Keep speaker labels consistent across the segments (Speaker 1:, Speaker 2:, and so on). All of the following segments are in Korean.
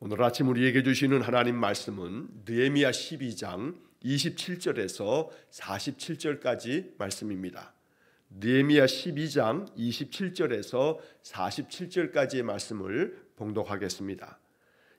Speaker 1: 오늘 아침 우리에게 주시는 하나님 말씀은 느헤미야 12장 27절에서 47절까지 말씀입니다. 느헤미야 12장 27절에서 47절까지의 말씀을 봉독하겠습니다.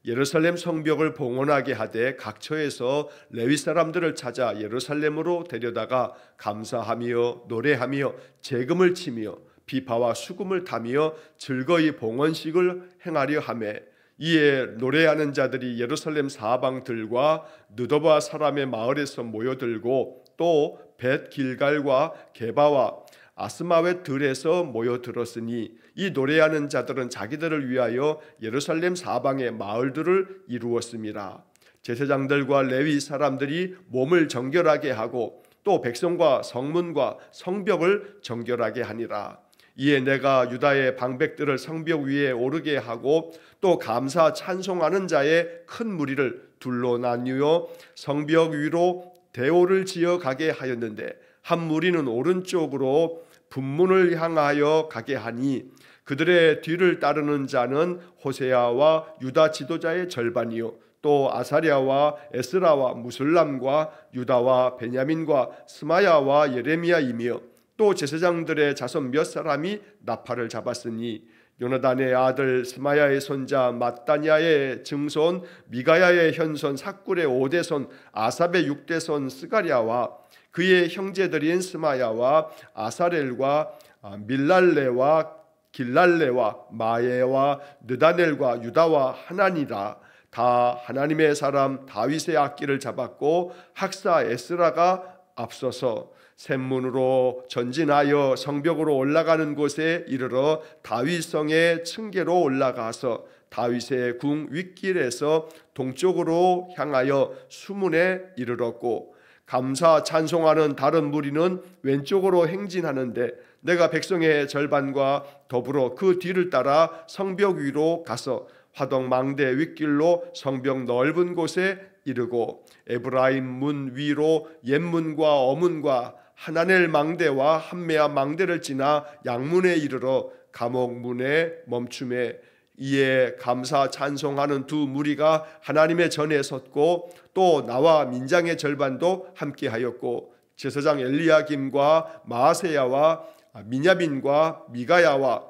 Speaker 1: 예루살렘 성벽을 봉헌하게 하되 각처에서 레위 사람들을 찾아 예루살렘으로 데려다가 감사하며 노래하며 제금을 치며 비파와 수금을 타며 즐거이 봉헌식을 행하려 하매 이에 노래하는 자들이 예루살렘 사방들과 느도바 사람의 마을에서 모여들고 또 벳 길갈과 게바와 아스마웻 들에서 모여들었으니 이 노래하는 자들은 자기들을 위하여 예루살렘 사방의 마을들을 이루었습니다. 제사장들과 레위 사람들이 몸을 정결하게 하고 또 백성과 성문과 성벽을 정결하게 하니라. 이에 내가 유다의 방백들을 성벽 위에 오르게 하고 또 감사 찬송하는 자의 큰 무리를 둘로 나뉘어 성벽 위로 대오를 지어 가게 하였는데 한 무리는 오른쪽으로 분문을 향하여 가게 하니 그들의 뒤를 따르는 자는 호세아와 유다 지도자의 절반이요 또 아사랴와 에스라와 무술람과 유다와 베냐민과 스마야와 예레미야이며 또 제사장들의 자손 몇 사람이 나팔을 잡았으니 요나단의 아들 스마야의 손자 마따냐의 증손 미가야의 현손 삭굴의 5대손 아삽의 6대손 스가랴와 그의 형제들인 스마야와 아사렐과 밀랄레와 길랄레와 마예와 느다넬과 유다와 하나니라. 다 하나님의 사람 다윗의 악기를 잡았고 학사 에스라가 앞서서 샘문으로 전진하여 성벽으로 올라가는 곳에 이르러 다윗성의 층계로 올라가서 다윗의 궁 윗길에서 동쪽으로 향하여 수문에 이르렀고 감사 찬송하는 다른 무리는 왼쪽으로 행진하는데 내가 백성의 절반과 더불어 그 뒤를 따라 성벽 위로 가서 화덕 망대 윗길로 성벽 넓은 곳에 이르고 에브라임 문 위로 옛문과 어문과 하나넬 망대와 함메아 망대를 지나 양문에 이르러 감옥 문에 멈춤에 이에 감사 찬송하는 두 무리가 하나님의 전에 섰고 또 나와 민장의 절반도 함께하였고 제사장 엘리야김과 마아세야와 미냐민과 미가야와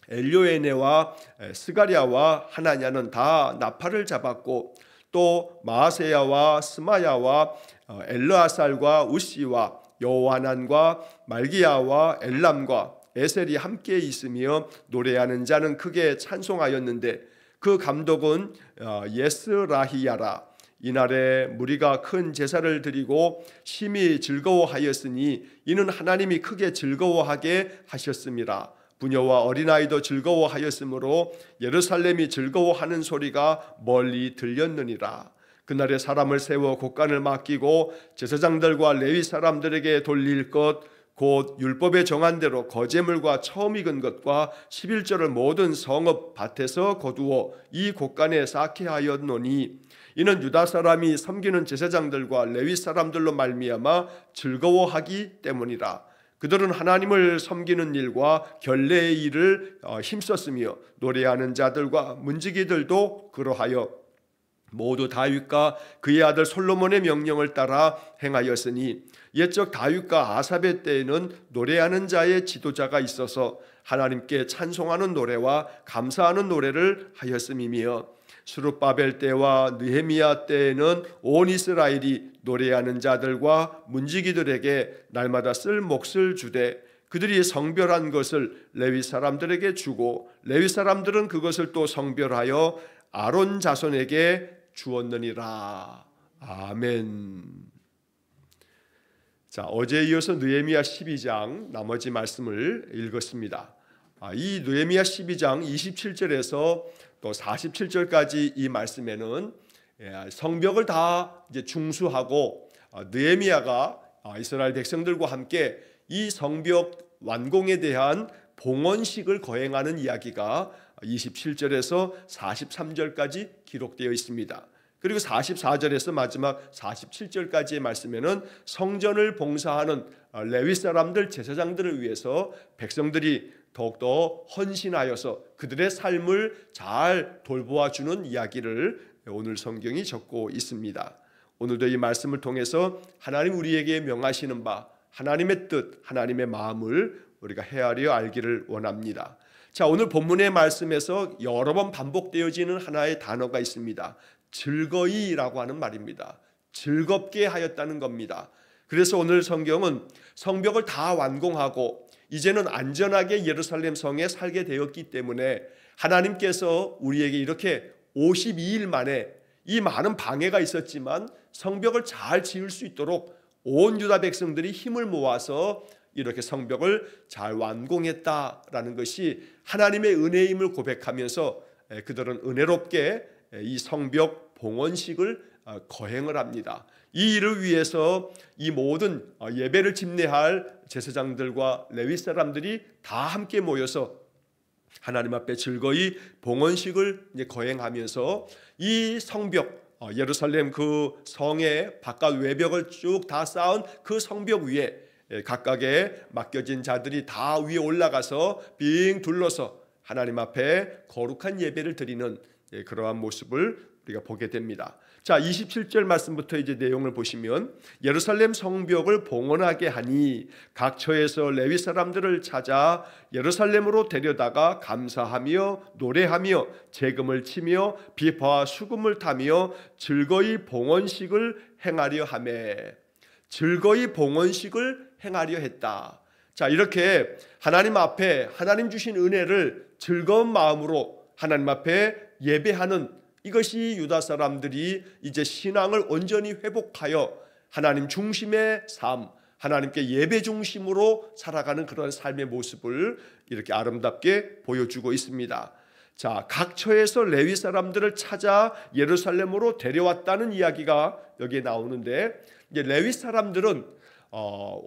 Speaker 1: 엘요에네와 스가랴와 하나냐는 다 나팔을 잡았고 또 마아세야와 스마야와 엘르아살과 우시와 여호하난과 말기야와 엘람과 에셀이 함께 있으며 노래하는 자는 크게 찬송하였는데 그 감독은 예스라히야라. 이날에 무리가 큰 제사를 드리고 심히 즐거워하였으니 이는 하나님이 크게 즐거워하게 하셨습니다. 부녀와 어린아이도 즐거워하였으므로 예루살렘이 즐거워하는 소리가 멀리 들렸느니라. 그날에 사람을 세워 곳간을 맡기고 제사장들과 레위 사람들에게 돌릴 것 곧 율법에 정한 대로 거제물과 처음 익은 것과 11절을 모든 성읍 밭에서 거두어 이 곳간에 쌓게 하였노니 이는 유다 사람이 섬기는 제사장들과 레위 사람들로 말미암아 즐거워하기 때문이라. 그들은 하나님을 섬기는 일과 결례의 일을 힘썼으며 노래하는 자들과 문지기들도 그러하여 모두 다윗과 그의 아들 솔로몬의 명령을 따라 행하였으니 옛적 다윗과 아삽의 때에는 노래하는 자의 지도자가 있어서 하나님께 찬송하는 노래와 감사하는 노래를 하였음이며 스룹바벨 때와 느헤미야 때에는 온 이스라엘이 노래하는 자들과 문지기들에게 날마다 쓸 몫을 주되 그들이 성별한 것을 레위 사람들에게 주고 레위 사람들은 그것을 또 성별하여 아론 자손에게 주었느니라. 아멘. 자, 어제에 이어서 느헤미야 12장 나머지 말씀을 읽었습니다. 이 느헤미야 12장 27절에서 또 47절까지 이 말씀에는 성벽을 다 이제 중수하고 느헤미야가 이스라엘 백성들과 함께 이 성벽 완공에 대한 봉헌식을 거행하는 이야기가 27절에서 43절까지 기록되어 있습니다. 그리고 44절에서 마지막 47절까지의 말씀에는 성전을 봉사하는 레위 사람들 제사장들을 위해서 백성들이 더욱더 헌신하여서 그들의 삶을 잘 돌보아주는 이야기를 오늘 성경이 적고 있습니다. 오늘도 이 말씀을 통해서 하나님 우리에게 명하시는 바 하나님의 뜻, 하나님의 마음을 우리가 헤아려 알기를 원합니다. 자, 오늘 본문의 말씀에서 여러 번 반복되어지는 하나의 단어가 있습니다. 즐거이라고 하는 말입니다. 즐겁게 하였다는 겁니다. 그래서 오늘 성경은 성벽을 다 완공하고 이제는 안전하게 예루살렘 성에 살게 되었기 때문에 하나님께서 우리에게 이렇게 52일 만에 이 많은 방해가 있었지만 성벽을 잘 지을 수 있도록 온 유다 백성들이 힘을 모아서 이렇게 성벽을 잘 완공했다라는 것이 하나님의 은혜임을 고백하면서 그들은 은혜롭게 이 성벽 봉헌식을 거행을 합니다. 이 일을 위해서 이 모든 예배를 집례할 제사장들과 레위 사람들이 다 함께 모여서 하나님 앞에 즐거이 봉헌식을 거행하면서 이 성벽 예루살렘 그 성의 바깥 외벽을 쭉 다 쌓은 그 성벽 위에 각각의 맡겨진 자들이 다 위에 올라가서 빙 둘러서 하나님 앞에 거룩한 예배를 드리는 그러한 모습을 우리가 보게 됩니다. 자, 27절 말씀부터 이제 내용을 보시면 예루살렘 성벽을 봉헌하게 하니 각 처에서 레위 사람들을 찾아 예루살렘으로 데려다가 감사하며 노래하며 재금을 치며 비파와 수금을 타며 즐거이 봉헌식을 행하려 하매 즐거이 봉헌식을 행하려 했다. 자, 이렇게 하나님 앞에 하나님 주신 은혜를 즐거운 마음으로 하나님 앞에 예배하는 이것이 유다 사람들이 이제 신앙을 온전히 회복하여 하나님 중심의 삶, 하나님께 예배 중심으로 살아가는 그런 삶의 모습을 이렇게 아름답게 보여주고 있습니다. 자, 각 처에서 레위 사람들을 찾아 예루살렘으로 데려왔다는 이야기가 여기에 나오는데 이제 레위 사람들은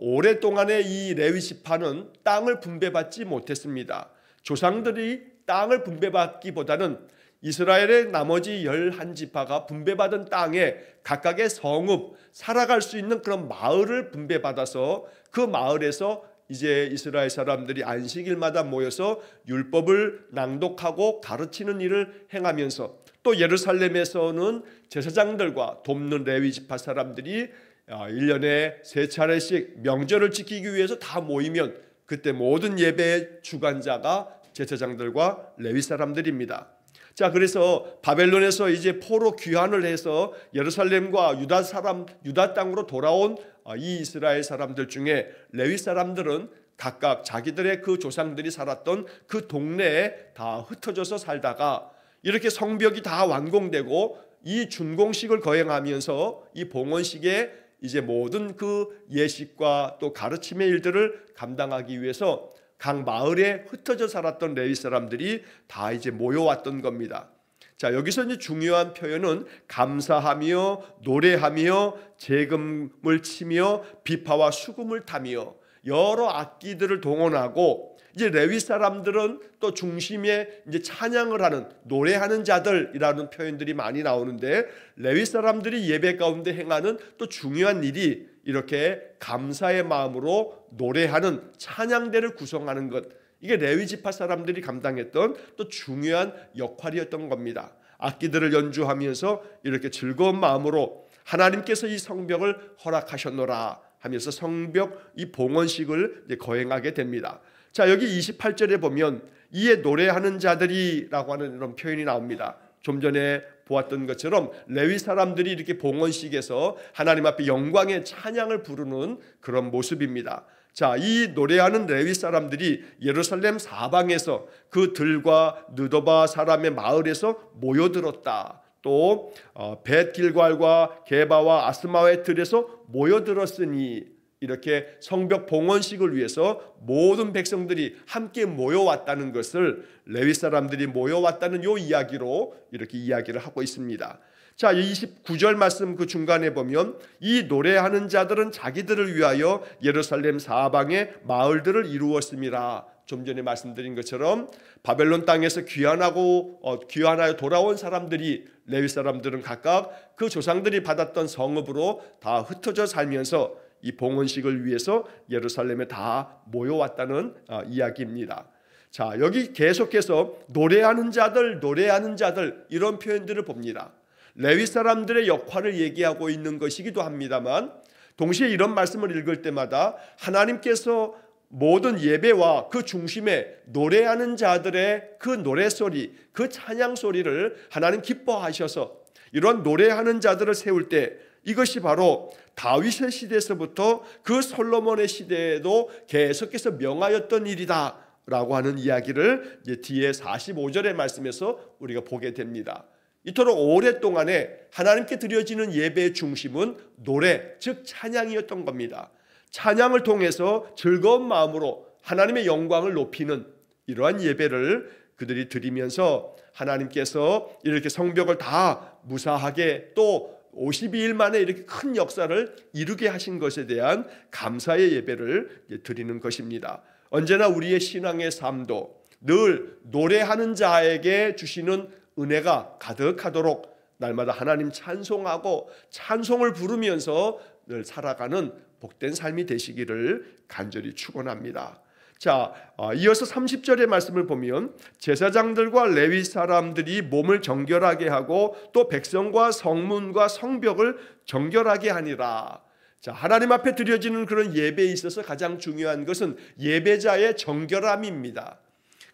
Speaker 1: 오랫동안의 이 레위 지파는 땅을 분배받지 못했습니다. 조상들이 땅을 분배받기보다는 이스라엘의 나머지 11지파가 분배받은 땅에 각각의 성읍, 살아갈 수 있는 그런 마을을 분배받아서 그 마을에서 이제 이스라엘 사람들이 안식일마다 모여서 율법을 낭독하고 가르치는 일을 행하면서 또 예루살렘에서는 제사장들과 돕는 레위 지파 사람들이 1년에 3차례씩 명절을 지키기 위해서 다 모이면 그때 모든 예배의 주관자가 제사장들과 레위 사람들입니다. 자, 그래서 바벨론에서 이제 포로 귀환을 해서 예루살렘과 유다 땅으로 돌아온 이 이스라엘 사람들 중에 레위 사람들은 각각 자기들의 그 조상들이 살았던 그 동네에 다 흩어져서 살다가 이렇게 성벽이 다 완공되고 이 준공식을 거행하면서 이 봉헌식에 이제 모든 그 예식과 또 가르침의 일들을 감당하기 위해서 각 마을에 흩어져 살았던 레위 사람들이 다 이제 모여왔던 겁니다. 자, 여기서 이제 중요한 표현은 감사하며 노래하며 재금을 치며 비파와 수금을 타며 여러 악기들을 동원하고 이제 레위 사람들은 또 중심에 이제 찬양을 하는 노래하는 자들이라는 표현들이 많이 나오는데 레위 사람들이 예배 가운데 행하는 또 중요한 일이 이렇게 감사의 마음으로 노래하는 찬양대를 구성하는 것, 이게 레위 지파 사람들이 감당했던 또 중요한 역할이었던 겁니다. 악기들을 연주하면서 이렇게 즐거운 마음으로 하나님께서 이 성벽을 허락하셨노라 하면서 성벽 이 봉헌식을 거행하게 됩니다. 자, 여기 28절에 보면 이에 노래하는 자들이라고 하는 이런 표현이 나옵니다. 좀 전에 보았던 것처럼 레위 사람들이 이렇게 봉헌식에서 하나님 앞에 영광의 찬양을 부르는 그런 모습입니다. 자, 이 노래하는 레위 사람들이 예루살렘 사방에서 그 들과 느도바 사람의 마을에서 모여들었다. 또 벳길갈과 게바와 아스마의 들에서 모여들었으니 이렇게 성벽 봉헌식을 위해서 모든 백성들이 함께 모여왔다는 것을 레위 사람들이 모여왔다는 요 이야기로 이렇게 이야기를 하고 있습니다. 자, 29절 말씀 그 중간에 보면 이 노래하는 자들은 자기들을 위하여 예루살렘 사방에 마을들을 이루었음이라. 좀 전에 말씀드린 것처럼 바벨론 땅에서 귀환하여 돌아온 사람들이 레위 사람들은 각각 그 조상들이 받았던 성읍으로 다 흩어져 살면서 이 봉헌식을 위해서 예루살렘에 다 모여왔다는 이야기입니다. 자, 여기 계속해서 노래하는 자들, 노래하는 자들 이런 표현들을 봅니다. 레위 사람들의 역할을 얘기하고 있는 것이기도 합니다만 동시에 이런 말씀을 읽을 때마다 하나님께서 모든 예배와 그 중심에 노래하는 자들의 그 노래소리, 그 찬양소리를 하나님 기뻐하셔서 이런 노래하는 자들을 세울 때 이것이 바로 다윗의 시대에서부터 그 솔로몬의 시대에도 계속해서 명하였던 일이다 라고 하는 이야기를 이제 뒤에 45절의 말씀에서 우리가 보게 됩니다. 이토록 오랫동안에 하나님께 드려지는 예배의 중심은 노래, 즉 찬양이었던 겁니다. 찬양을 통해서 즐거운 마음으로 하나님의 영광을 높이는 이러한 예배를 그들이 드리면서 하나님께서 이렇게 성벽을 다 무사하게 또 52일 만에 이렇게 큰 역사를 이루게 하신 것에 대한 감사의 예배를 드리는 것입니다. 언제나 우리의 신앙의 삶도 늘 노래하는 자에게 주시는 은혜가 가득하도록 날마다 하나님 찬송하고 찬송을 부르면서 늘 살아가는 복된 삶이 되시기를 간절히 축원합니다. 자, 이어서 30절의 말씀을 보면 제사장들과 레위 사람들이 몸을 정결하게 하고 또 백성과 성문과 성벽을 정결하게 하니라. 자, 하나님 앞에 드려지는 그런 예배에 있어서 가장 중요한 것은 예배자의 정결함입니다.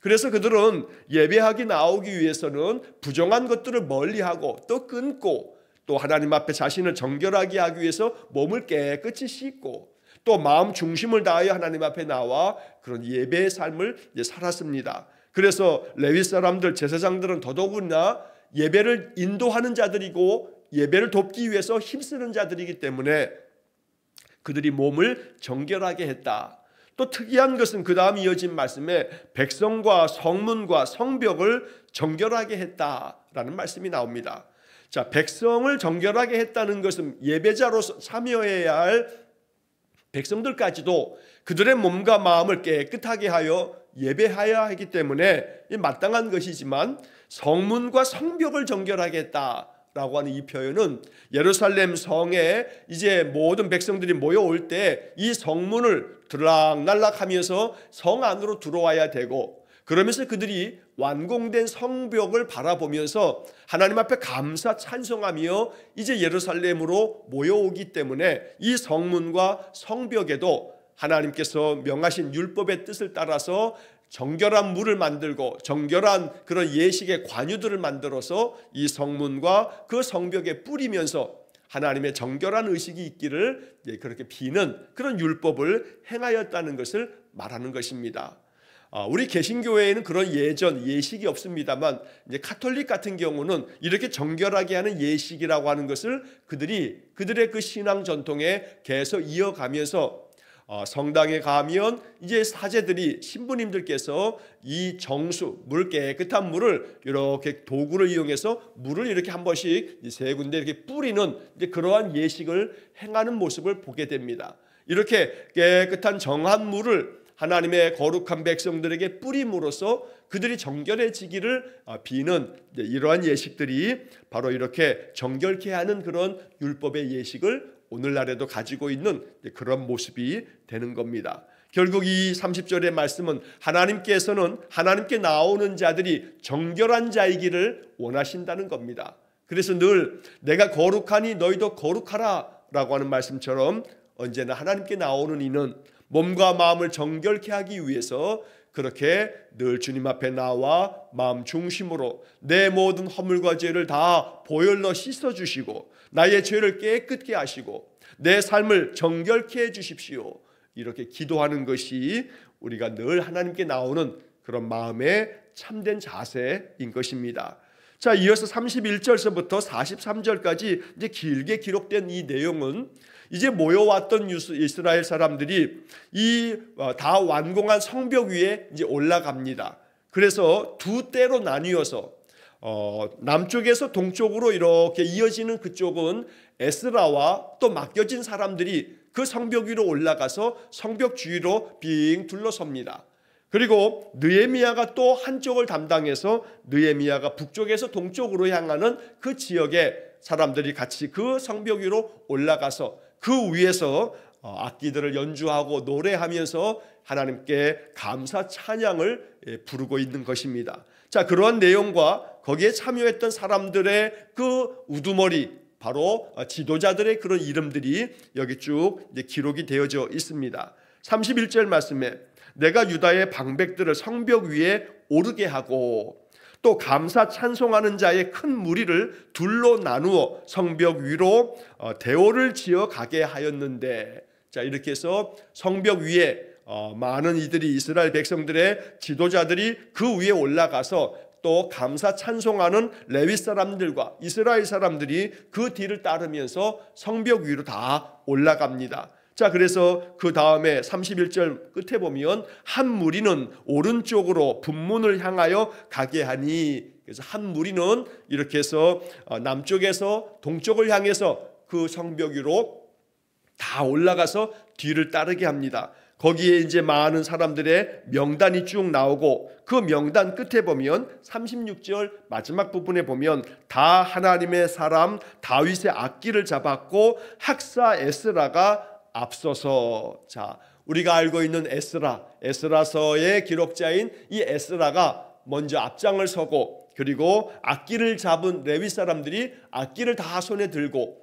Speaker 1: 그래서 그들은 예배하기 나오기 위해서는 부정한 것들을 멀리하고 또 끊고 또 하나님 앞에 자신을 정결하게 하기 위해서 몸을 깨끗이 씻고 또 마음 중심을 다하여 하나님 앞에 나와 그런 예배의 삶을 살았습니다. 그래서 레위 사람들, 제사장들은 더더구나 예배를 인도하는 자들이고 예배를 돕기 위해서 힘쓰는 자들이기 때문에 그들이 몸을 정결하게 했다. 또 특이한 것은 그 다음 이어진 말씀에 백성과 성문과 성벽을 정결하게 했다라는 말씀이 나옵니다. 자, 백성을 정결하게 했다는 것은 예배자로서 참여해야 할 백성들까지도 그들의 몸과 마음을 깨끗하게 하여 예배하여야 하기 때문에 마땅한 것이지만 성문과 성벽을 정결하게 했다라고 하는 이 표현은 예루살렘 성에 이제 모든 백성들이 모여올 때 이 성문을 들락날락하면서 성 안으로 들어와야 되고 그러면서 그들이 완공된 성벽을 바라보면서 하나님 앞에 감사 찬송하며 이제 예루살렘으로 모여오기 때문에 이 성문과 성벽에도 하나님께서 명하신 율법의 뜻을 따라서 정결한 물을 만들고 정결한 그런 예식의 관유들을 만들어서 이 성문과 그 성벽에 뿌리면서 하나님의 정결한 의식이 있기를 그렇게 비는 그런 율법을 행하였다는 것을 말하는 것입니다. 우리 개신교회에는 그런 예식이 없습니다만 이제 카톨릭 같은 경우는 이렇게 정결하게 하는 예식이라고 하는 것을 그들의 그 신앙 전통에 계속 이어가면서 성당에 가면 이제 사제들이 신부님들께서 이 정수 물 깨끗한 물을 이렇게 도구를 이용해서 물을 이렇게 한 번씩 세 군데 이렇게 뿌리는 이제 그러한 예식을 행하는 모습을 보게 됩니다. 이렇게 깨끗한 정한 물을 하나님의 거룩한 백성들에게 뿌림으로써 그들이 정결해지기를 비는 이러한 예식들이 바로 이렇게 정결케 하는 그런 율법의 예식을 오늘날에도 가지고 있는 그런 모습이 되는 겁니다. 결국 이 30절의 말씀은 하나님께서는 하나님께 나오는 자들이 정결한 자이기를 원하신다는 겁니다. 그래서 늘 내가 거룩하니 너희도 거룩하라 라고 하는 말씀처럼 언제나 하나님께 나오는 이는 몸과 마음을 정결케 하기 위해서 그렇게 늘 주님 앞에 나와 마음 중심으로 내 모든 허물과 죄를 다 보혈로 씻어주시고 나의 죄를 깨끗게 하시고 내 삶을 정결케 해주십시오. 이렇게 기도하는 것이 우리가 늘 하나님께 나오는 그런 마음의 참된 자세인 것입니다. 자, 이어서 31절서부터 43절까지 이제 길게 기록된 이 내용은 이제 모여왔던 이스라엘 사람들이 이 다 완공한 성벽 위에 이제 올라갑니다. 그래서 두 때로 나뉘어서 남쪽에서 동쪽으로 이렇게 이어지는 그쪽은 에스라와 또 맡겨진 사람들이 그 성벽 위로 올라가서 성벽 주위로 빙 둘러섭니다. 그리고 느헤미야가 또 한쪽을 담당해서 느헤미야가 북쪽에서 동쪽으로 향하는 그 지역에 사람들이 같이 그 성벽 위로 올라가서 그 위에서 악기들을 연주하고 노래하면서 하나님께 감사 찬양을 부르고 있는 것입니다. 자, 그러한 내용과 거기에 참여했던 사람들의 그 우두머리, 바로 지도자들의 그런 이름들이 여기 쭉 기록이 되어져 있습니다. 31절 말씀에 내가 유다의 방백들을 성벽 위에 오르게 하고 또 감사 찬송하는 자의 큰 무리를 둘로 나누어 성벽 위로 대오를 지어 가게 하였는데, 자, 이렇게 해서 성벽 위에 많은 이들이, 이스라엘 백성들의 지도자들이 그 위에 올라가서 또 감사 찬송하는 레위 사람들과 이스라엘 사람들이 그 뒤를 따르면서 성벽 위로 다 올라갑니다. 자, 그래서 그 다음에 31절 끝에 보면 한 무리는 오른쪽으로 분문을 향하여 가게 하니, 그래서 한 무리는 이렇게 해서 남쪽에서 동쪽을 향해서 그 성벽 위로 다 올라가서 뒤를 따르게 합니다. 거기에 이제 많은 사람들의 명단이 쭉 나오고, 그 명단 끝에 보면 36절 마지막 부분에 보면 다 하나님의 사람 다윗의 악기를 잡았고 학사 에스라가 앞서서, 자, 우리가 알고 있는 에스라서의 기록자인 이 에스라가 먼저 앞장을 서고, 그리고 악기를 잡은 레위 사람들이 악기를 다 손에 들고,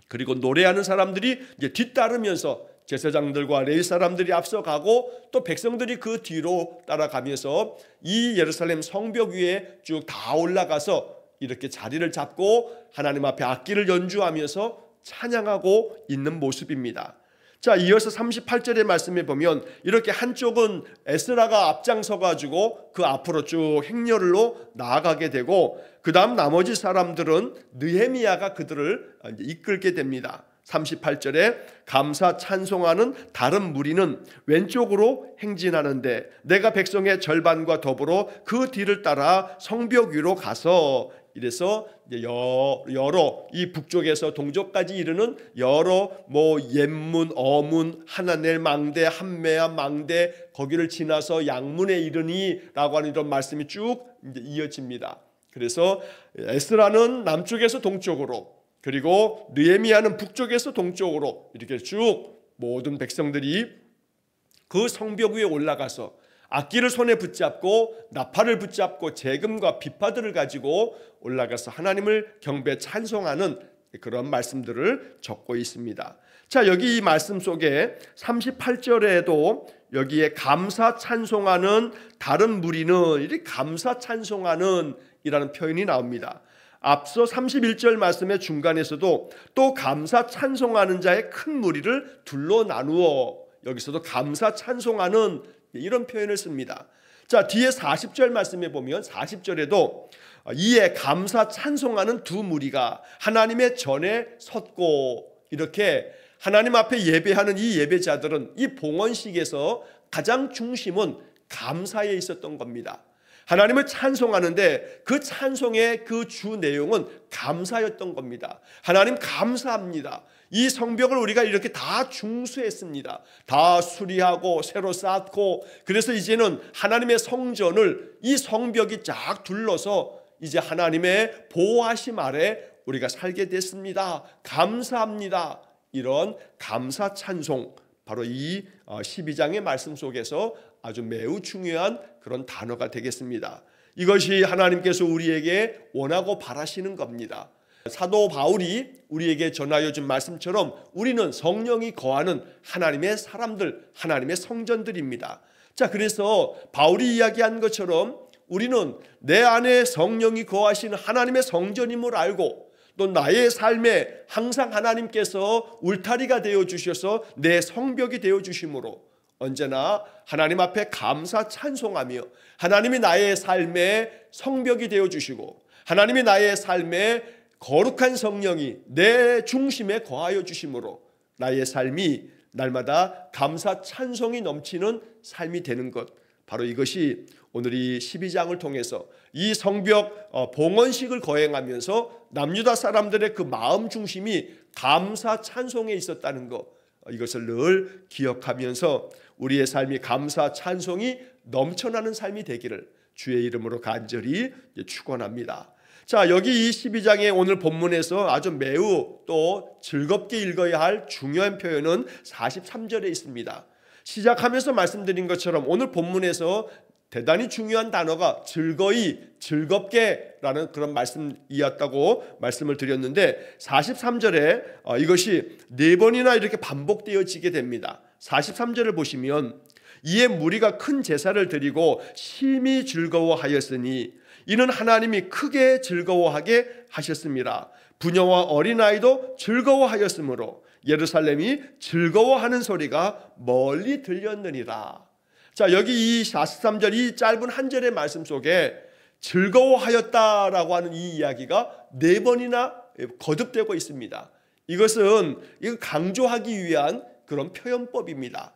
Speaker 1: 그리고 노래하는 사람들이 이제 뒤따르면서 제사장들과 레위 사람들이 앞서가고 또 백성들이 그 뒤로 따라가면서 이 예루살렘 성벽 위에 쭉 다 올라가서 이렇게 자리를 잡고 하나님 앞에 악기를 연주하면서 찬양하고 있는 모습입니다. 자, 이어서 38절의 말씀에 보면 이렇게 한쪽은 에스라가 앞장서 가지고 그 앞으로 쭉 행렬로 나아가게 되고, 그 다음 나머지 사람들은 느헤미야가 그들을 이끌게 됩니다. 38절에 감사 찬송하는 다른 무리는 왼쪽으로 행진하는데 내가 백성의 절반과 더불어 그 뒤를 따라 성벽 위로 가서, 이래서 여러 이 북쪽에서 동쪽까지 이르는 여러 옌문, 어문, 하나넬 망대, 한메아 망대, 거기를 지나서 양문에 이르니라고 하는 이런 말씀이 쭉 이어집니다. 그래서 에스라는 남쪽에서 동쪽으로, 그리고 느헤미야는 북쪽에서 동쪽으로 이렇게 쭉 모든 백성들이 그 성벽 위에 올라가서 악기를 손에 붙잡고 나팔을 붙잡고 재금과 비파들을 가지고 올라가서 하나님을 경배 찬송하는 그런 말씀들을 적고 있습니다. 자, 여기 이 말씀 속에 38절에도 여기에 감사 찬송하는 다른 무리는, 이렇게 감사 찬송하는 이라는 표현이 나옵니다. 앞서 31절 말씀의 중간에서도 또 감사 찬송하는 자의 큰 무리를 둘로 나누어, 여기서도 감사 찬송하는 이런 표현을 씁니다. 자, 뒤에 40절 말씀에 보면 40절에도 이에 감사 찬송하는 두 무리가 하나님의 전에 섰고, 이렇게 하나님 앞에 예배하는 이 예배자들은 이 봉헌식에서 가장 중심은 감사에 있었던 겁니다. 하나님을 찬송하는데 그 찬송의 그 주 내용은 감사였던 겁니다. 하나님 감사합니다. 이 성벽을 우리가 이렇게 다 중수했습니다. 다 수리하고 새로 쌓고, 그래서 이제는 하나님의 성전을 이 성벽이 쫙 둘러서 이제 하나님의 보호하심 아래 우리가 살게 됐습니다. 감사합니다. 이런 감사 찬송, 바로 이 12장의 말씀 속에서 아주 매우 중요한 그런 단어가 되겠습니다. 이것이 하나님께서 우리에게 원하고 바라시는 겁니다. 사도 바울이 우리에게 전하여 준 말씀처럼 우리는 성령이 거하는 하나님의 사람들, 하나님의 성전들입니다. 자, 그래서 바울이 이야기한 것처럼 우리는 내 안에 성령이 거하시는 하나님의 성전임을 알고, 또 나의 삶에 항상 하나님께서 울타리가 되어 주셔서 내 성벽이 되어 주심으로 언제나 하나님 앞에 감사 찬송하며, 하나님이 나의 삶에 성벽이 되어 주시고 하나님이 나의 삶에 거룩한 성령이 내 중심에 거하여 주심으로 나의 삶이 날마다 감사 찬송이 넘치는 삶이 되는 것, 바로 이것이 오늘 이 12장을 통해서 이 성벽 봉헌식을 거행하면서 남유다 사람들의 그 마음 중심이 감사 찬송에 있었다는 것, 이것을 늘 기억하면서 우리의 삶이 감사 찬송이 넘쳐나는 삶이 되기를 주의 이름으로 간절히 축원합니다. 자, 여기 이 12장의 오늘 본문에서 아주 매우 또 즐겁게 읽어야 할 중요한 표현은 43절에 있습니다. 시작하면서 말씀드린 것처럼 오늘 본문에서 대단히 중요한 단어가 즐거이, 즐겁게라는 그런 말씀이었다고 말씀을 드렸는데 43절에 이것이 4번이나 이렇게 반복되어지게 됩니다. 43절을 보시면 이에 무리가 큰 제사를 드리고 심히 즐거워하였으니 이는 하나님이 크게 즐거워하게 하셨습니다. 부녀와 어린아이도 즐거워하였으므로 예루살렘이 즐거워하는 소리가 멀리 들렸느니라. 자, 여기 이 43절 이 짧은 한 절의 말씀 속에 즐거워하였다라고 하는 이 이야기가 4번이나 거듭되고 있습니다. 이것은 강조하기 위한 그런 표현법입니다.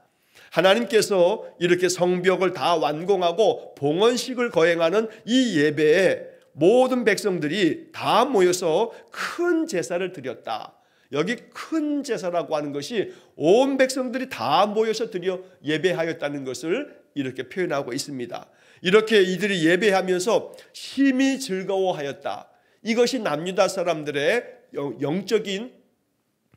Speaker 1: 하나님께서 이렇게 성벽을 다 완공하고 봉헌식을 거행하는 이 예배에 모든 백성들이 다 모여서 큰 제사를 드렸다. 여기 큰 제사라고 하는 것이 온 백성들이 다 모여서 드려 예배하였다는 것을 이렇게 표현하고 있습니다. 이렇게 이들이 예배하면서 심히 즐거워하였다. 이것이 남유다 사람들의 영적인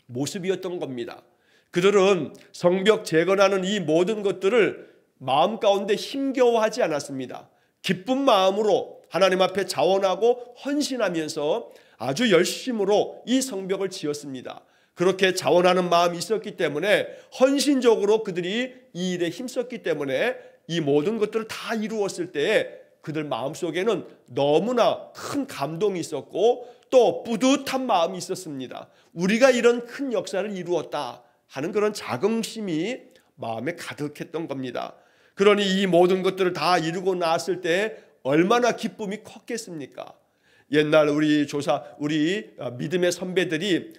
Speaker 1: 모습이었던 겁니다. 그들은 성벽 재건하는 이 모든 것들을 마음 가운데 힘겨워하지 않았습니다. 기쁜 마음으로 하나님 앞에 자원하고 헌신하면서 아주 열심으로 이 성벽을 지었습니다. 그렇게 자원하는 마음이 있었기 때문에 헌신적으로 그들이 이 일에 힘썼기 때문에 이 모든 것들을 다 이루었을 때에 그들 마음속에는 너무나 큰 감동이 있었고 또 뿌듯한 마음이 있었습니다. 우리가 이런 큰 역사를 이루었다 하는 그런 자긍심이 마음에 가득했던 겁니다. 그러니 이 모든 것들을 다 이루고 나왔을 때 얼마나 기쁨이 컸겠습니까? 옛날 우리 믿음의 선배들이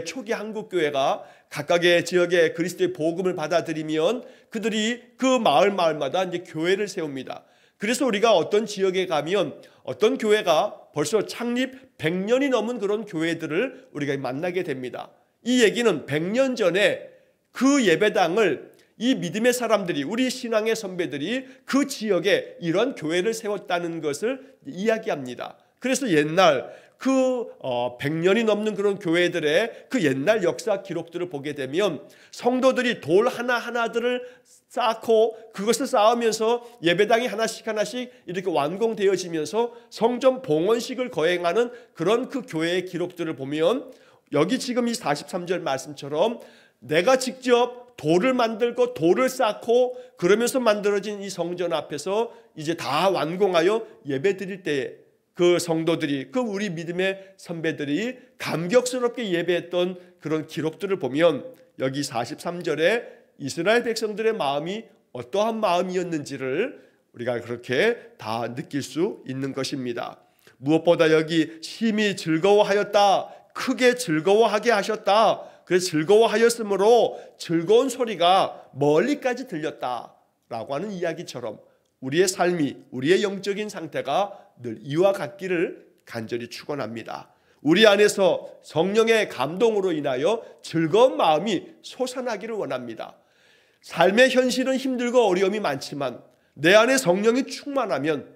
Speaker 1: 초기 한국교회가 각각의 지역에 그리스도의 복음을 받아들이면 그들이 그 마을마다 이제 교회를 세웁니다. 그래서 우리가 어떤 지역에 가면 어떤 교회가 벌써 창립 100년이 넘은 그런 교회들을 우리가 만나게 됩니다. 이 얘기는 100년 전에 그 예배당을 이 믿음의 사람들이 우리 신앙의 선배들이 그 지역에 이런 교회를 세웠다는 것을 이야기합니다. 그래서 옛날 그 100년이 넘는 그런 교회들의 그 옛날 역사 기록들을 보게 되면 성도들이 돌 하나하나들을 쌓고 그것을 쌓으면서 예배당이 하나씩 이렇게 완공되어지면서 성전 봉헌식을 거행하는 그런 그 교회의 기록들을 보면 여기 지금 이 43절 말씀처럼 내가 직접 돌을 만들고 돌을 쌓고 그러면서 만들어진 이 성전 앞에서 이제 다 완공하여 예배 드릴 때 그 성도들이 우리 믿음의 선배들이 감격스럽게 예배했던 그런 기록들을 보면 여기 43절에 이스라엘 백성들의 마음이 어떠한 마음이었는지를 우리가 그렇게 다 느낄 수 있는 것입니다. 무엇보다 여기 심히 즐거워하였다, 크게 즐거워하게 하셨다, 그래서 즐거워하였으므로 즐거운 소리가 멀리까지 들렸다라고 하는 이야기처럼 우리의 삶이, 우리의 영적인 상태가 늘 이와 같기를 간절히 축원합니다. 우리 안에서 성령의 감동으로 인하여 즐거운 마음이 솟아나기를 원합니다. 삶의 현실은 힘들고 어려움이 많지만 내 안에 성령이 충만하면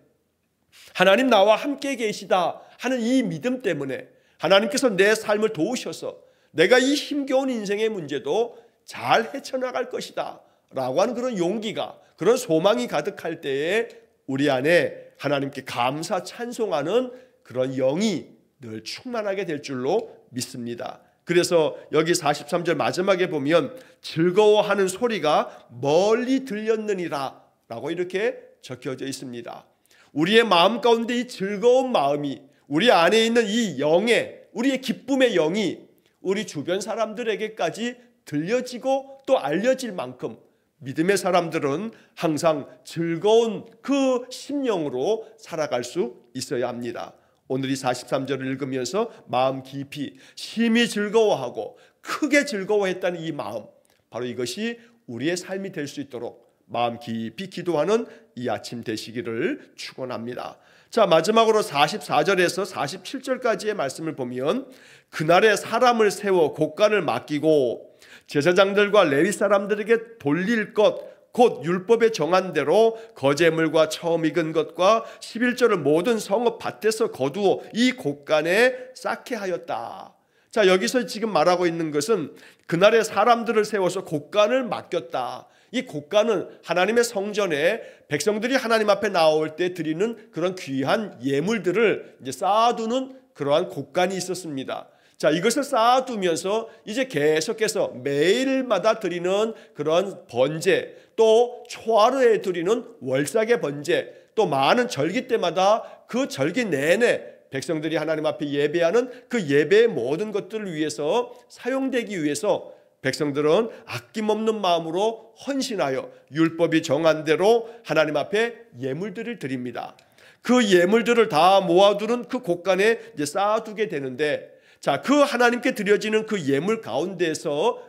Speaker 1: 하나님 나와 함께 계시다 하는 이 믿음 때문에 하나님께서 내 삶을 도우셔서 내가 이 힘겨운 인생의 문제도 잘 헤쳐나갈 것이다 라고 하는 그런 용기가, 그런 소망이 가득할 때에 우리 안에 하나님께 감사 찬송하는 그런 영이 늘 충만하게 될 줄로 믿습니다. 그래서 여기 43절 마지막에 보면 즐거워하는 소리가 멀리 들렸느니라 라고 이렇게 적혀져 있습니다. 우리의 마음 가운데 이 즐거운 마음이, 우리 안에 있는 이 영의, 우리의 기쁨의 영이 우리 주변 사람들에게까지 들려지고 또 알려질 만큼 믿음의 사람들은 항상 즐거운 그 심령으로 살아갈 수 있어야 합니다. 오늘 이 43절을 읽으면서 마음 깊이 심히 즐거워하고 크게 즐거워했다는 이 마음, 바로 이것이 우리의 삶이 될 수 있도록 마음 깊이 기도하는 이 아침 되시기를 축원합니다. 자, 마지막으로 44절에서 47절까지의 말씀을 보면 그날에 사람을 세워 곡간을 맡기고 제사장들과 레위 사람들에게 돌릴 것 곧 율법에 정한 대로 거제물과 처음 익은 것과 11조를 모든 성읍 밭에서 거두어 이 곳간에 쌓게 하였다. 자, 여기서 지금 말하고 있는 것은 그날의 사람들을 세워서 곳간을 맡겼다. 이 곳간은 하나님의 성전에 백성들이 하나님 앞에 나올 때 드리는 그런 귀한 예물들을 이제 쌓아두는 그러한 곳간이 있었습니다. 자, 이것을 쌓아두면서 이제 계속해서 매일마다 드리는 그런 번제, 또 초하루에 드리는 월삭의 번제, 또 많은 절기 때마다 그 절기 내내 백성들이 하나님 앞에 예배하는 그 예배의 모든 것들을 위해서 사용되기 위해서 백성들은 아낌없는 마음으로 헌신하여 율법이 정한 대로 하나님 앞에 예물들을 드립니다. 그 예물들을 다 모아두는 그 곳간에 이제 쌓아두게 되는데, 자, 그 하나님께 드려지는 그 예물 가운데에서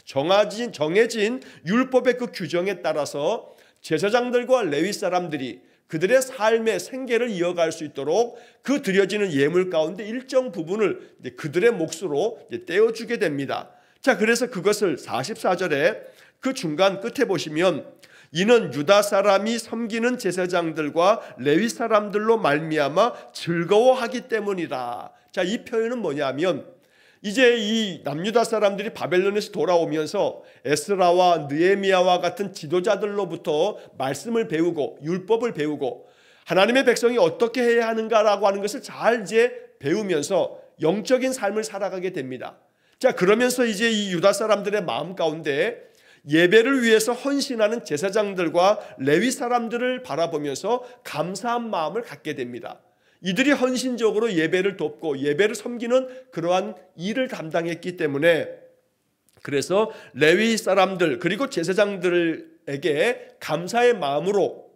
Speaker 1: 정해진 율법의 그 규정에 따라서 제사장들과 레위 사람들이 그들의 삶의 생계를 이어갈 수 있도록 그 드려지는 예물 가운데 일정 부분을 그들의 몫으로 떼어주게 됩니다. 자, 그래서 그것을 44절에 그 중간 끝에 보시면 이는 유다 사람이 섬기는 제사장들과 레위 사람들로 말미암아 즐거워하기 때문이다. 자, 이 표현은 뭐냐면 이제 이 남유다 사람들이 바벨론에서 돌아오면서 에스라와 느헤미야와 같은 지도자들로부터 말씀을 배우고 율법을 배우고 하나님의 백성이 어떻게 해야 하는가라고 하는 것을 잘 이제 배우면서 영적인 삶을 살아가게 됩니다. 자, 그러면서 이제 이 유다 사람들의 마음 가운데 예배를 위해서 헌신하는 제사장들과 레위 사람들을 바라보면서 감사한 마음을 갖게 됩니다. 이들이 헌신적으로 예배를 돕고 예배를 섬기는 그러한 일을 담당했기 때문에, 그래서 레위 사람들 그리고 제사장들에게 감사의 마음으로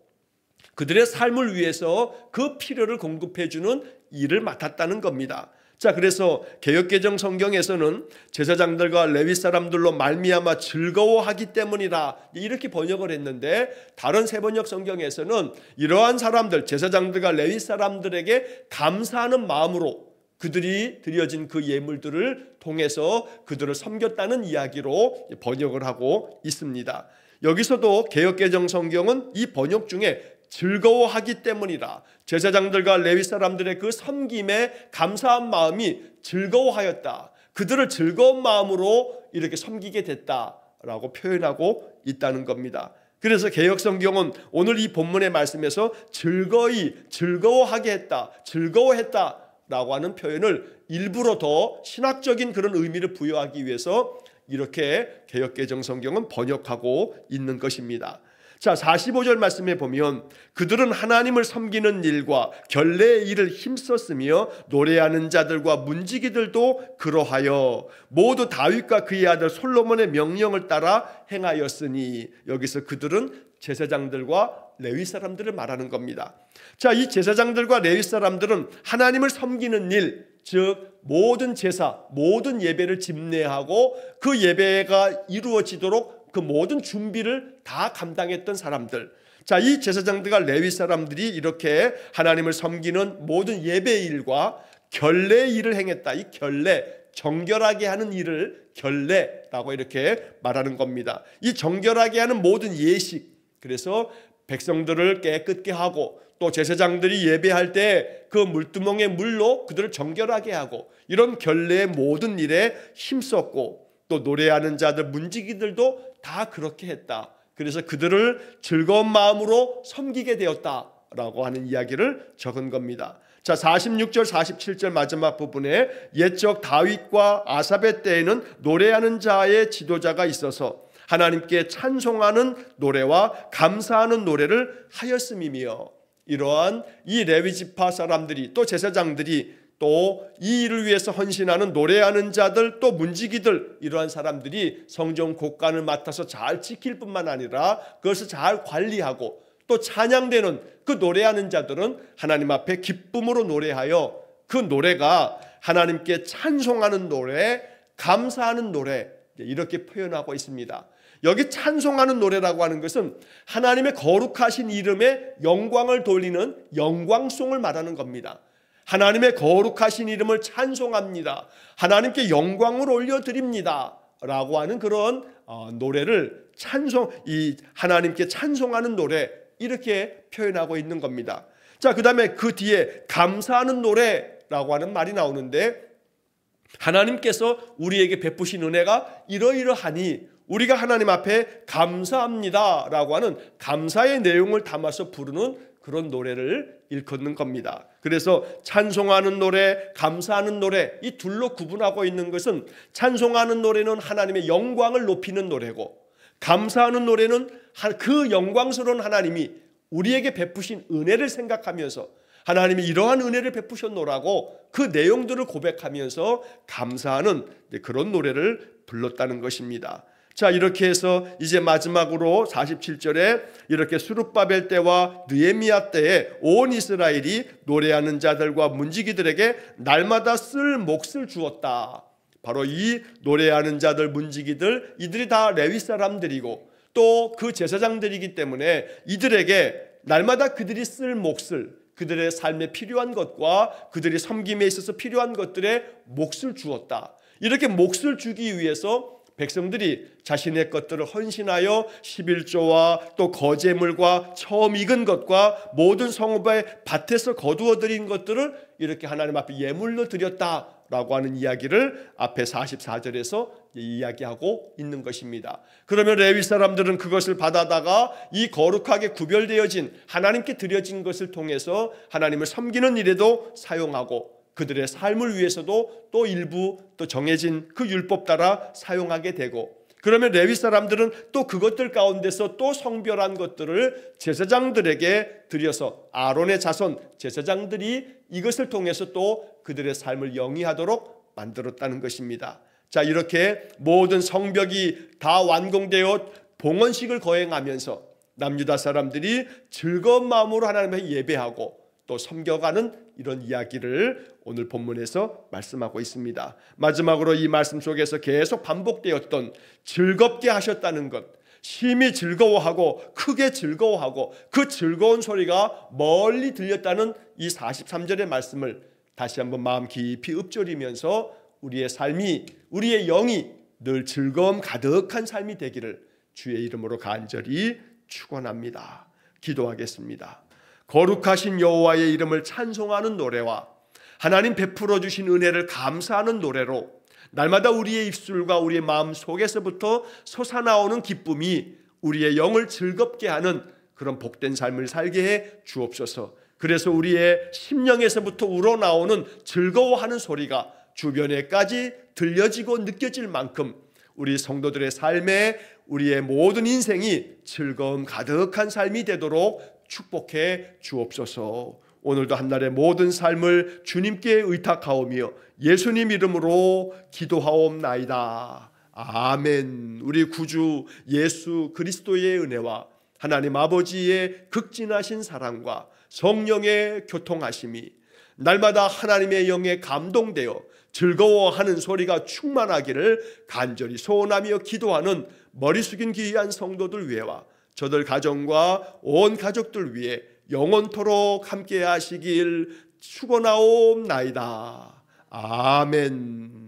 Speaker 1: 그들의 삶을 위해서 그 필요를 공급해 주는 일을 맡았다는 겁니다. 자, 그래서 개역개정 성경에서는 제사장들과 레위 사람들로 말미암아 즐거워하기 때문이라 이렇게 번역을 했는데, 다른 세번역 성경에서는 이러한 사람들 제사장들과 레위 사람들에게 감사하는 마음으로 그들이 드려진 그 예물들을 통해서 그들을 섬겼다는 이야기로 번역을 하고 있습니다. 여기서도 개역개정 성경은 이 번역 중에 즐거워하기 때문이라, 제사장들과 레위 사람들의 그 섬김에 감사한 마음이 즐거워하였다, 그들을 즐거운 마음으로 이렇게 섬기게 됐다라고 표현하고 있다는 겁니다. 그래서 개역성경은 오늘 이 본문의 말씀에서 즐거워하게 했다, 즐거워했다라고 하는 표현을 일부러 더 신학적인 그런 의미를 부여하기 위해서 이렇게 개역개정 성경은 번역하고 있는 것입니다. 자, 45절 말씀에 보면 그들은 하나님을 섬기는 일과 결례의 일을 힘썼으며 노래하는 자들과 문지기들도 그러하여 모두 다윗과 그의 아들 솔로몬의 명령을 따라 행하였으니, 여기서 그들은 제사장들과 레위 사람들을 말하는 겁니다. 자, 이 제사장들과 레위 사람들은 하나님을 섬기는 일, 즉 모든 제사, 모든 예배를 집례하고 그 예배가 이루어지도록 그 모든 준비를 다 감당했던 사람들. 자, 이 제사장들과 레위 사람들이 이렇게 하나님을 섬기는 모든 예배 일과 결례 일을 행했다. 이 결례, 정결하게 하는 일을 결례라고 이렇게 말하는 겁니다. 이 정결하게 하는 모든 예식, 그래서 백성들을 깨끗게 하고 또 제사장들이 예배할 때 그 물두멍의 물로 그들을 정결하게 하고, 이런 결례의 모든 일에 힘썼고, 또 노래하는 자들, 문지기들도 다 그렇게 했다. 그래서 그들을 즐거운 마음으로 섬기게 되었다라고 하는 이야기를 적은 겁니다. 자, 46절 47절 마지막 부분에 옛적 다윗과 아삽의 때에는 노래하는 자의 지도자가 있어서 하나님께 찬송하는 노래와 감사하는 노래를 하였음이며, 이러한 이 레위 지파 사람들이 또 제사장들이 또 이 일을 위해서 헌신하는 노래하는 자들, 또 문지기들, 이러한 사람들이 성전 곳간을 맡아서 잘 지킬 뿐만 아니라 그것을 잘 관리하고, 또 찬양되는 그 노래하는 자들은 하나님 앞에 기쁨으로 노래하여 그 노래가 하나님께 찬송하는 노래, 감사하는 노래, 이렇게 표현하고 있습니다. 여기 찬송하는 노래라고 하는 것은 하나님의 거룩하신 이름에 영광을 돌리는 영광송을 말하는 겁니다. 하나님의 거룩하신 이름을 찬송합니다, 하나님께 영광을 올려드립니다 라고 하는 그런 노래를 이 하나님께 찬송하는 노래, 이렇게 표현하고 있는 겁니다. 자, 그 다음에 그 뒤에 감사하는 노래라고 하는 말이 나오는데, 하나님께서 우리에게 베푸신 은혜가 이러이러하니 우리가 하나님 앞에 감사합니다 라고 하는 감사의 내용을 담아서 부르는 그런 노래를 일컫는 겁니다. 그래서 찬송하는 노래, 감사하는 노래, 이 둘로 구분하고 있는 것은, 찬송하는 노래는 하나님의 영광을 높이는 노래고, 감사하는 노래는 그 영광스러운 하나님이 우리에게 베푸신 은혜를 생각하면서 하나님이 이러한 은혜를 베푸셨노라고 그 내용들을 고백하면서 감사하는 그런 노래를 불렀다는 것입니다. 자, 이렇게 해서 이제 마지막으로 47절에 이렇게 스룹바벨 때와 느헤미야 때에 온 이스라엘이 노래하는 자들과 문지기들에게 날마다 쓸 몫을 주었다. 바로 이 노래하는 자들, 문지기들, 이들이 다 레위 사람들이고 또 그 제사장들이기 때문에 이들에게 날마다 그들이 쓸 몫을, 그들의 삶에 필요한 것과 그들이 섬김에 있어서 필요한 것들에 몫을 주었다. 이렇게 몫을 주기 위해서 백성들이 자신의 것들을 헌신하여 11조와 또 거제물과 처음 익은 것과 모든 성읍의 밭에서 거두어 드린 것들을 이렇게 하나님 앞에 예물로 드렸다라고 하는 이야기를 앞에 44절에서 이야기하고 있는 것입니다. 그러면 레위 사람들은 그것을 받아다가 이 거룩하게 구별되어진 하나님께 드려진 것을 통해서 하나님을 섬기는 일에도 사용하고, 그들의 삶을 위해서도 또 일부 또 정해진 그 율법 따라 사용하게 되고, 그러면 레위 사람들은 또 그것들 가운데서 또 성별한 것들을 제사장들에게 드려서 아론의 자손 제사장들이 이것을 통해서 또 그들의 삶을 영위하도록 만들었다는 것입니다. 자, 이렇게 모든 성벽이 다 완공되어 봉헌식을 거행하면서 남유다 사람들이 즐거운 마음으로 하나님의 예배하고 또 섬겨가는 이런 이야기를 오늘 본문에서 말씀하고 있습니다. 마지막으로 이 말씀 속에서 계속 반복되었던 즐겁게 하셨다는 것, 심히 즐거워하고 크게 즐거워하고 그 즐거운 소리가 멀리 들렸다는 이 43절의 말씀을 다시 한번 마음 깊이 읊조리면서 우리의 삶이, 우리의 영이 늘 즐거움 가득한 삶이 되기를 주의 이름으로 간절히 축원합니다. 기도하겠습니다. 거룩하신 여호와의 이름을 찬송하는 노래와 하나님 베풀어 주신 은혜를 감사하는 노래로 날마다 우리의 입술과 우리의 마음 속에서부터 솟아나오는 기쁨이 우리의 영을 즐겁게 하는 그런 복된 삶을 살게 해 주옵소서. 그래서 우리의 심령에서부터 우러나오는 즐거워하는 소리가 주변에까지 들려지고 느껴질 만큼 우리 성도들의 삶에 우리의 모든 인생이 즐거움 가득한 삶이 되도록 축복해 주옵소서. 오늘도 한날의 모든 삶을 주님께 의탁하오며 예수님 이름으로 기도하옵나이다. 아멘. 우리 구주 예수 그리스도의 은혜와 하나님 아버지의 극진하신 사랑과 성령의 교통하심이 날마다 하나님의 영에 감동되어 즐거워하는 소리가 충만하기를 간절히 소원하며 기도하는 머리 숙인 귀한 성도들 위해와 저들 가정과 온 가족들 위해 영원토록 함께 하시길 축원하옵나이다. 아멘.